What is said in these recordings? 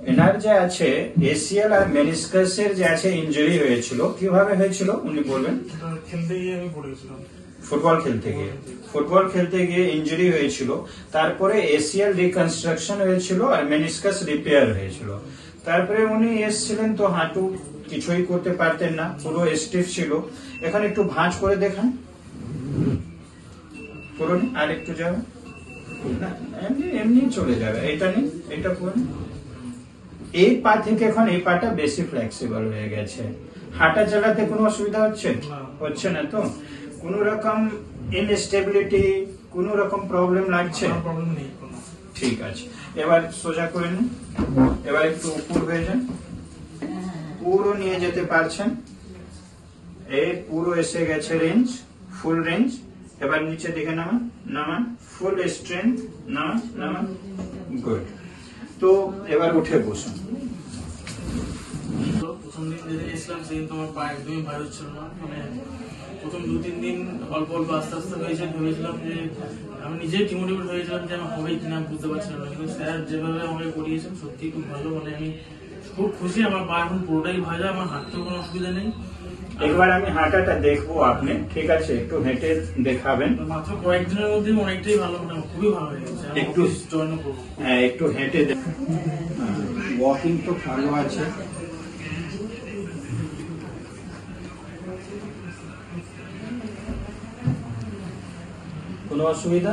এনার যে আছে এসিএল আর মেনিসকাসের যে আছে ইনজুরি হয়েছিল, কিভাবে হয়েছিল উনি বলবেন? খেলতে গিয়ে আমি পড়েছিলাম, ফুটবল খেলতে গিয়ে ইনজুরি হয়েছিল, তারপরে এসিএল রিকনস্ট্রাকশন হয়েছিল আর মেনিসকাস রিপেয়ার হয়েছিল। তারপরে উনি এসেছিলেন তো হাঁটু কিছুই করতে পারতেন না, পুরো স্টিফ ছিল। এখন একটু ভাঁজ করে দেখান, করুন আর একটু যাবে না, এমনি এমনি চলে যাবে। এটা নেই, এটা করুন। এই পা থেকে এখন এই পাটা বেশি ফ্লেক্সিবল হয়ে গেছে। হাঁটা চালাতে কোনো অসুবিধা হচ্ছে না তো? কোন রকম ইনস্টেবিলিটি, কোন রকম প্রবলেম লাগছে? প্রবলেম নেই। ঠিক আছে, এবার সোজা করে নিন। এবার একটু উপর হয়ে যান, পুরো নিয়ে যেতে পারছেন। এই পুরো এসে গেছে রেঞ্জ, ফুল রেঞ্জ। এবার নিচে দিকে নামান, নামান, ফুল স্ট্রেংথ, নামান, নামান, গুড। তো এবার উঠে বসুন। প্রথম দিন যেদিন এসলাম সেদিন তোমার পা একদমই ভালো ছিল না, মানে প্রথম 2-3 দিন অল্প অল্প আস্তে আস্তে হয়েছে। ভেবেছিলাম যে আমি নিজেই ডিমোটিভেট হয়েছিলাম যে আমার হবে কিনা, বুঝতে পারছিলাম না। কিন্তু স্যার যেভাবে আমাকে করিয়েছেন সত্যি খুব ভালো, মানে আমি খুব খুশি। আমার পা এখন পুরোটাই ভালো, আমার হাঁটতেও কোনো অসুবিধা নেই। একবার আমি হাঁটাটা দেখবো আপনি, ঠিক আছে? একটু হেঁটে দেখাবেন। মাত্র কয়েকদিনের মধ্যে অনেকটাই ভালো, মানে খুবই ভালো হয়ে গেছে। একটু জয়েন করবো। হ্যাঁ, একটু হেঁটে ওয়াকিং তো ভালো আছে। কোনো অসুবিধা?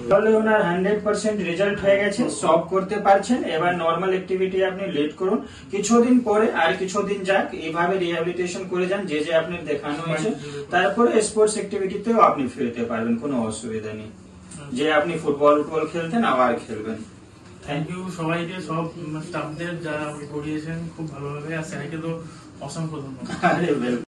তাহলে ওনার 100% রেজাল্ট হয়ে গেছে, সব করতে পারছেন। এবার নর্মাল অ্যাক্টিভিটি আপনি লিড করুন কিছুদিন পরে, আর কিছুদিন যাক, এইভাবে রিহ্যাবিলিটেশন করে যান যে যে আপনি দেখানো হয়েছে। তারপরে স্পোর্টস অ্যাক্টিভিটিতেও আপনি ফিরতে পারবেন, কোনো অসুবিধা নেই। যে আপনি ফুটবল খেলতেন আবার খেলবেন। থ্যাংক ইউ সবাইকে, সব স্টাফদের যারা করিয়েছেন খুব ভালোভাবে। আর স্যারকে তো অসংখ্য ধন্যবাদ।